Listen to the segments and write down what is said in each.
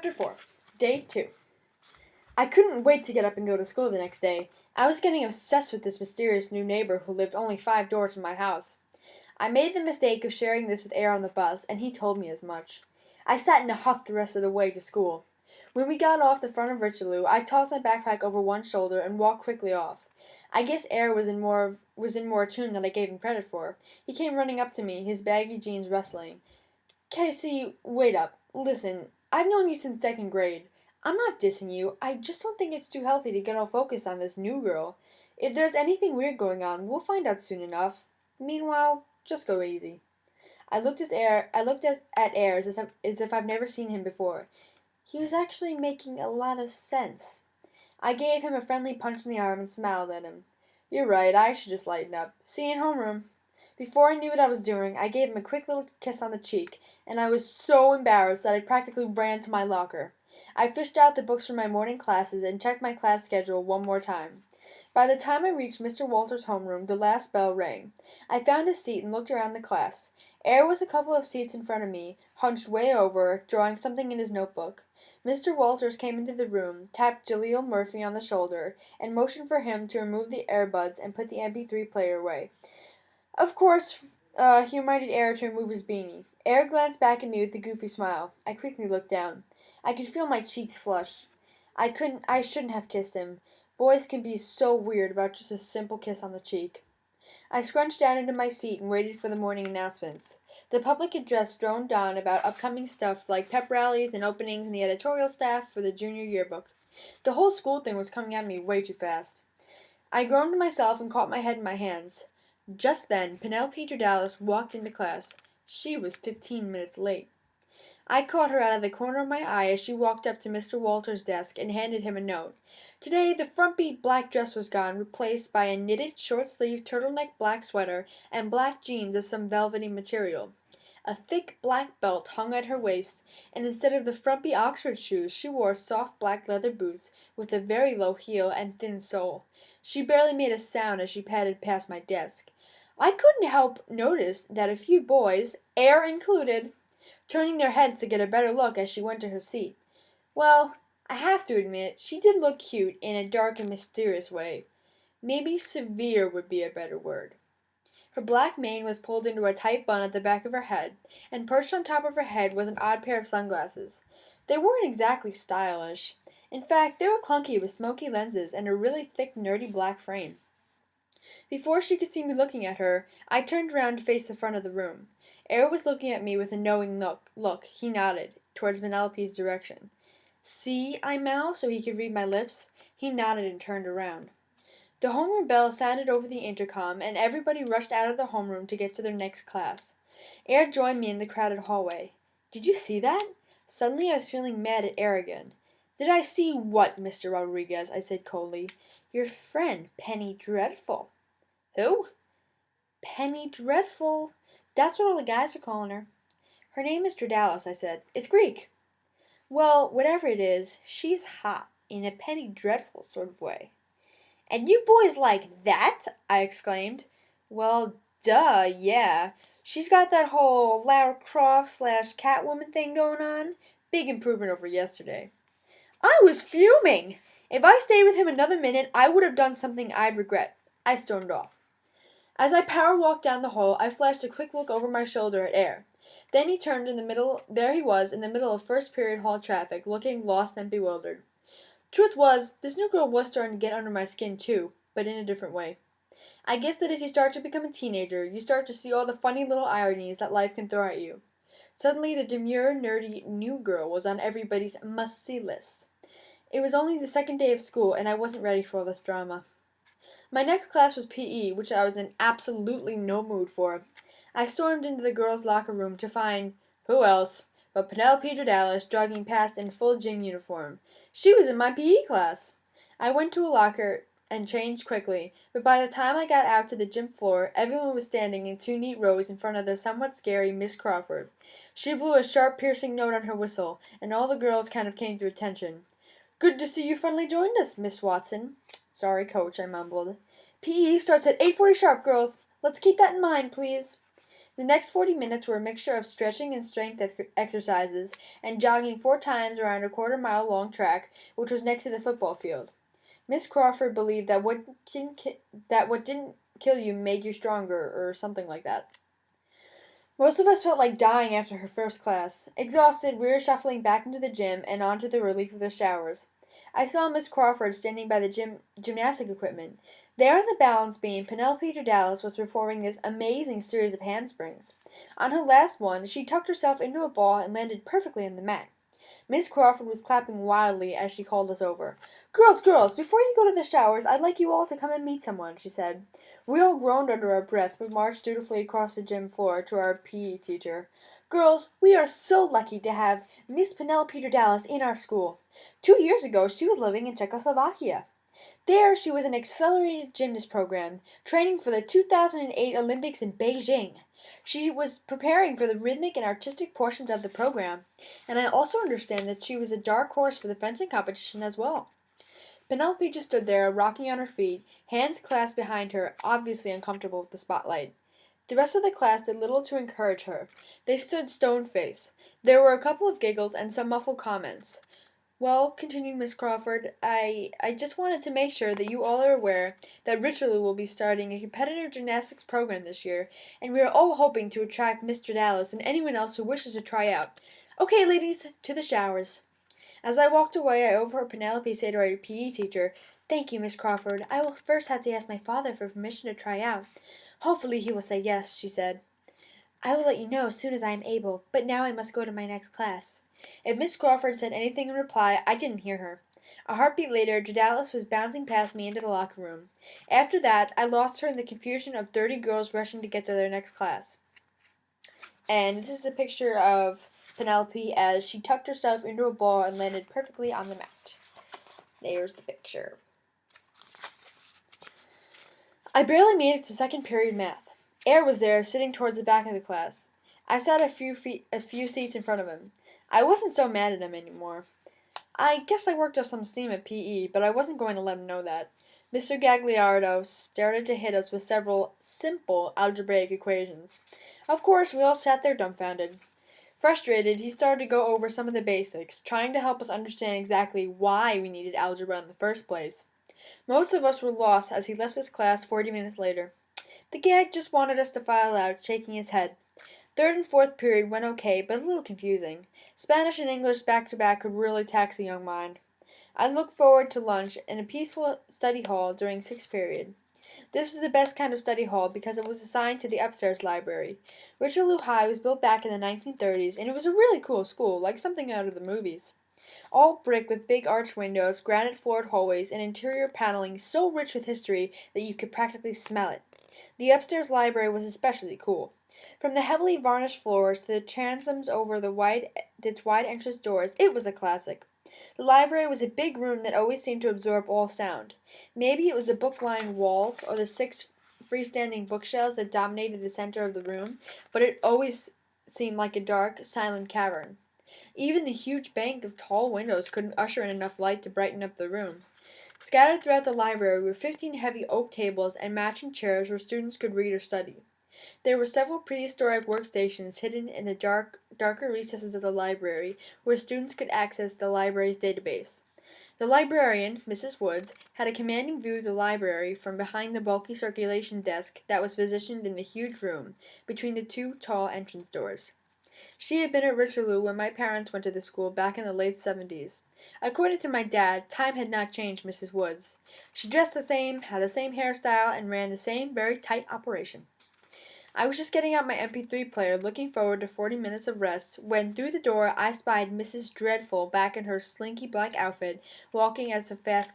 Chapter 4, Day 2. I couldn't wait to get up and go to school the next day. I was getting obsessed with this mysterious new neighbor who lived only 5 doors from my house. I made the mistake of sharing this with Air on the bus, and he told me as much. I sat in a huff the rest of the way to school. When we got off the front of Richelieu, I tossed my backpack over one shoulder and walked quickly off. I guess Air was in more tune than I gave him credit for. He came running up to me, his baggy jeans rustling. Casey, wait up. Listen, I've known you since 2nd grade. I'm not dissing you. I just don't think it's too healthy to get all focused on this new girl. If there's anything weird going on, we'll find out soon enough. Meanwhile, just go easy. I looked at Air as if I've never seen him before. He was actually making a lot of sense. I gave him a friendly punch in the arm and smiled at him. You're right, I should just lighten up. See you in homeroom. Before I knew what I was doing, I gave him a quick little kiss on the cheek, and I was so embarrassed that I practically ran to my locker. I fished out the books for my morning classes and checked my class schedule one more time. By the time I reached Mr. Walter's homeroom, the last bell rang. I found a seat and looked around the class. Air was a couple of seats in front of me, hunched way over, drawing something in his notebook. Mr. Walters came into the room, tapped Jaleel Murphy on the shoulder, and motioned for him to remove the earbuds and put the MP3 player away. Of course, he reminded Air to remove his beanie. Air glanced back at me with a goofy smile. I quickly looked down. I could feel my cheeks flush. I shouldn't have kissed him. Boys can be so weird about just a simple kiss on the cheek. I scrunched down into my seat and waited for the morning announcements. The public address droned on about upcoming stuff like pep rallies and openings in the editorial staff for the junior yearbook. The whole school thing was coming at me way too fast. I groaned to myself and caught my head in my hands. Just then, Penelope Dredalus walked into class. She was 15 minutes late. I caught her out of the corner of my eye as she walked up to Mr. Walter's desk and handed him a note. Today, the frumpy black dress was gone, replaced by a knitted, short-sleeved, turtleneck black sweater and black jeans of some velvety material. A thick black belt hung at her waist, and instead of the frumpy Oxford shoes, she wore soft black leather boots with a very low heel and thin sole. She barely made a sound as she padded past my desk. I couldn't help notice that a few boys, Air included, turning their heads to get a better look as she went to her seat. Well, I have to admit, she did look cute in a dark and mysterious way. Maybe severe would be a better word. Her black mane was pulled into a tight bun at the back of her head, and perched on top of her head was an odd pair of sunglasses. They weren't exactly stylish. In fact, they were clunky with smoky lenses and a really thick, nerdy black frame. Before she could see me looking at her, I turned around to face the front of the room. Air was looking at me with a knowing look. He nodded, towards Penelope's direction. See, I mouthed, so he could read my lips. He nodded and turned around. The homeroom bell sounded over the intercom, and everybody rushed out of the homeroom to get to their next class. Air joined me in the crowded hallway. Did you see that? Suddenly I was feeling mad at Air again. Did I see what, Mr. Rodriguez? I said coldly. Your friend, Penny Dreadful. Who? Penny Dreadful. That's what all the guys are calling her. Her name is Dredalus, I said. It's Greek. Well, whatever it is, she's hot, in a Penny Dreadful sort of way. And you boys like that? I exclaimed. Well, duh, yeah. She's got that whole Lara Croft / Catwoman thing going on. Big improvement over yesterday. I was fuming. If I stayed with him another minute, I would have done something I'd regret. I stormed off. As I power walked down the hall, I flashed a quick look over my shoulder at Air. Then he turned in the middle. There he was in the middle of first period hall traffic, looking lost and bewildered. Truth was, this new girl was starting to get under my skin too, but in a different way. I guess that as you start to become a teenager, you start to see all the funny little ironies that life can throw at you. Suddenly, the demure, nerdy new girl was on everybody's must-see list. It was only the 2nd day of school, and I wasn't ready for all this drama. My next class was PE, which I was in absolutely no mood for. I stormed into the girls' locker room to find, who else, but Penelope Dredalus jogging past in full gym uniform. She was in my PE class. I went to a locker and changed quickly, but by the time I got out to the gym floor, everyone was standing in 2 neat rows in front of the somewhat scary Miss Crawford. She blew a sharp, piercing note on her whistle, and all the girls kind of came to attention. Good to see you finally joined us, Miss Watson. Sorry, Coach, I mumbled. PE starts at 8:40 sharp, girls. Let's keep that in mind, please. The next 40 minutes were a mixture of stretching and strength exercises and jogging 4 times around a quarter-mile-long track, which was next to the football field. Miss Crawford believed that what didn't kill you made you stronger, or something like that. Most of us felt like dying after her first class. Exhausted, we were shuffling back into the gym and onto the relief of the showers. I saw Miss Crawford standing by the gymnastic equipment. There on the balance beam, Penelope Dredalus was performing this amazing series of handsprings. On her last one, she tucked herself into a ball and landed perfectly on the mat. Miss Crawford was clapping wildly as she called us over. Girls, girls, before you go to the showers, I'd like you all to come and meet someone, she said. We all groaned under our breath, but marched dutifully across the gym floor to our PE teacher. Girls, we are so lucky to have Miss Penelope Dredalus in our school. 2 years ago, she was living in Czechoslovakia. There, she was in an accelerated gymnast program, training for the 2008 Olympics in Beijing. She was preparing for the rhythmic and artistic portions of the program, and I also understand that she was a dark horse for the fencing competition as well. Penelope just stood there, rocking on her feet, hands clasped behind her, obviously uncomfortable with the spotlight. The rest of the class did little to encourage her. They stood stone-faced. There were a couple of giggles and some muffled comments. Well, continued Miss Crawford, I just wanted to make sure that you all are aware that Richelieu will be starting a competitive gymnastics program this year, and we are all hoping to attract Miss Dredalus and anyone else who wishes to try out. Okay, ladies, to the showers. As I walked away, I overheard Penelope say to our PE teacher, Thank you, Miss Crawford. I will first have to ask my father for permission to try out. Hopefully he will say yes, she said. I will let you know as soon as I am able, but now I must go to my next class. If Miss Crawford said anything in reply, I didn't hear her. A heartbeat later, Dredalus was bouncing past me into the locker room. After that, I lost her in the confusion of 30 girls rushing to get to their next class. And this is a picture of Penelope as she tucked herself into a ball and landed perfectly on the mat. There's the picture. I barely made it to second period math. Air was there, sitting towards the back of the class. I sat a few seats in front of him. I wasn't so mad at him anymore. I guess I worked up some steam at PE, but I wasn't going to let him know that. Mr. Gagliardo started to hit us with several simple algebraic equations. Of course, we all sat there dumbfounded. Frustrated, he started to go over some of the basics, trying to help us understand exactly why we needed algebra in the first place. Most of us were lost as he left his class 40 minutes later. The gag just wanted us to file out, shaking his head. Third and fourth period went okay, but a little confusing. Spanish and English back-to-back could really tax the young mind. I looked forward to lunch in a peaceful study hall during sixth period. This was the best kind of study hall because it was assigned to the upstairs library. Richelieu High was built back in the 1930s, and it was a really cool school, like something out of the movies. All brick with big arch windows, granite-floored hallways, and interior paneling so rich with history that you could practically smell it. The upstairs library was especially cool. From the heavily varnished floors to the transoms over its wide entrance doors, it was a classic. The library was a big room that always seemed to absorb all sound. Maybe it was the book-lined walls or the 6 freestanding bookshelves that dominated the center of the room, but it always seemed like a dark, silent cavern. Even the huge bank of tall windows couldn't usher in enough light to brighten up the room. Scattered throughout the library were 15 heavy oak tables and matching chairs where students could read or study. There were several prehistoric workstations hidden in the darker recesses of the library where students could access the library's database. The librarian, Mrs. Woods, had a commanding view of the library from behind the bulky circulation desk that was positioned in the huge room between the 2 tall entrance doors. She had been at Richelieu when my parents went to the school back in the late 70s. According to my dad, time had not changed Mrs. Woods. She dressed the same, had the same hairstyle, and ran the same very tight operation. I was just getting out my MP3 player, looking forward to 40 minutes of rest, when through the door I spied Mrs. Dreadful back in her slinky black outfit, walking at a fast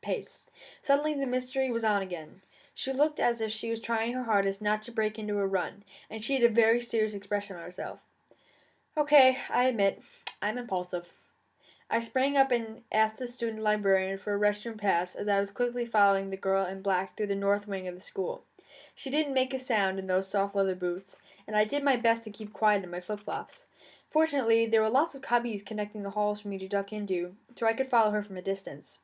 pace. Suddenly the mystery was on again. She looked as if she was trying her hardest not to break into a run, and she had a very serious expression on herself. Okay, I admit, I'm impulsive. I sprang up and asked the student librarian for a restroom pass as I was quickly following the girl in black through the north wing of the school. She didn't make a sound in those soft leather boots, and I did my best to keep quiet in my flip-flops. Fortunately, there were lots of cubbies connecting the halls for me to duck into, so I could follow her from a distance.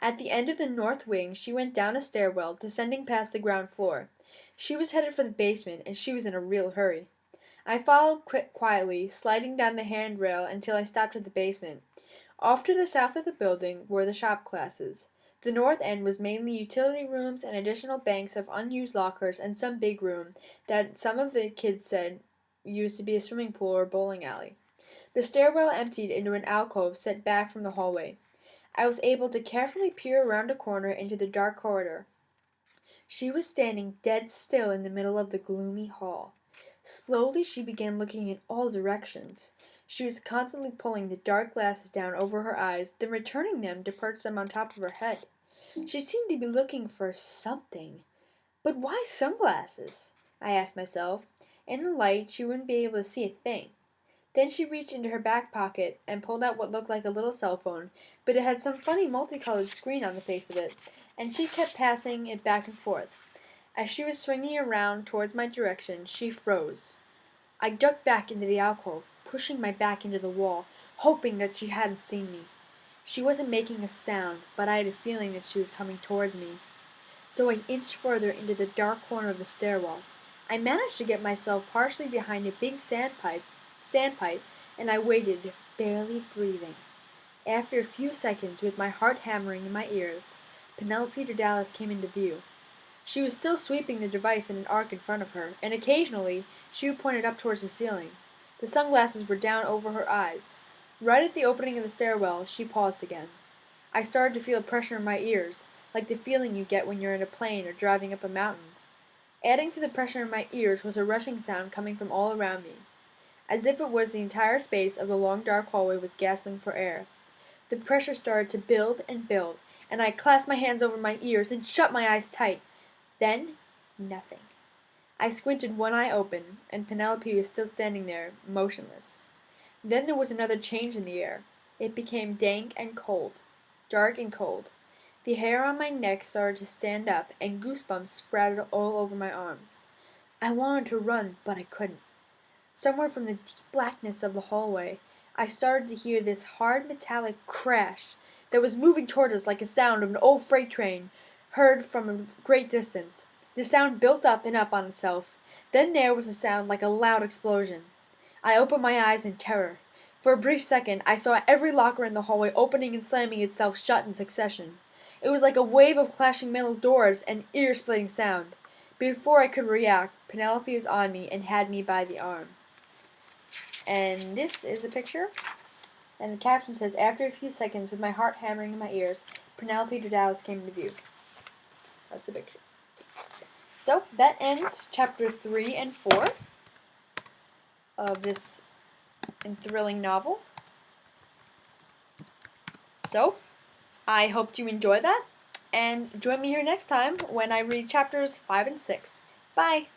At the end of the north wing, she went down a stairwell, descending past the ground floor. She was headed for the basement, and she was in a real hurry. I followed quietly, sliding down the handrail until I stopped at the basement. Off to the south of the building were the shop classes. The north end was mainly utility rooms and additional banks of unused lockers and some big room that some of the kids said used to be a swimming pool or bowling alley. The stairwell emptied into an alcove set back from the hallway. I was able to carefully peer around a corner into the dark corridor. She was standing dead still in the middle of the gloomy hall. Slowly she began looking in all directions. She was constantly pulling the dark glasses down over her eyes, then returning them to perch them on top of her head. She seemed to be looking for something. But why sunglasses? I asked myself. In the light, she wouldn't be able to see a thing. Then she reached into her back pocket and pulled out what looked like a little cell phone, but it had some funny multicolored screen on the face of it, and she kept passing it back and forth. As she was swinging around towards my direction, she froze. I ducked back into the alcove, pushing my back into the wall, hoping that she hadn't seen me. She wasn't making a sound, but I had a feeling that she was coming towards me. So I inched further into the dark corner of the stairwell. I managed to get myself partially behind a big standpipe, and I waited, barely breathing. After a few seconds, with my heart hammering in my ears, Penelope Dredalus came into view. She was still sweeping the device in an arc in front of her, and occasionally she would point it up towards the ceiling. The sunglasses were down over her eyes. Right at the opening of the stairwell, she paused again. I started to feel a pressure in my ears, like the feeling you get when you're in a plane or driving up a mountain. Adding to the pressure in my ears was a rushing sound coming from all around me, as if it was the entire space of the long dark hallway was gasping for air. The pressure started to build, and I clasped my hands over my ears and shut my eyes tight. Then, nothing. I squinted one eye open, and Penelope was still standing there, motionless. Then there was another change in the air. It became dank and cold, dark and cold. The hair on my neck started to stand up, and goosebumps sprouted all over my arms. I wanted to run, but I couldn't. Somewhere from the deep blackness of the hallway, I started to hear this hard metallic crash that was moving toward us like the sound of an old freight train heard from a great distance. The sound built up and up on itself. Then there was a sound like a loud explosion. I opened my eyes in terror. For a brief second, I saw every locker in the hallway opening and slamming itself shut in succession. It was like a wave of clashing metal doors and ear-splitting sound. Before I could react, Penelope was on me and had me by the arm. And this is a picture. And the caption says, "After a few seconds, with my heart hammering in my ears, Penelope Dredalus came into view." That's the picture. So, that ends chapter 3 and 4 of this thrilling novel. So, I hope you enjoy that, and join me here next time when I read chapters 5 and 6. Bye!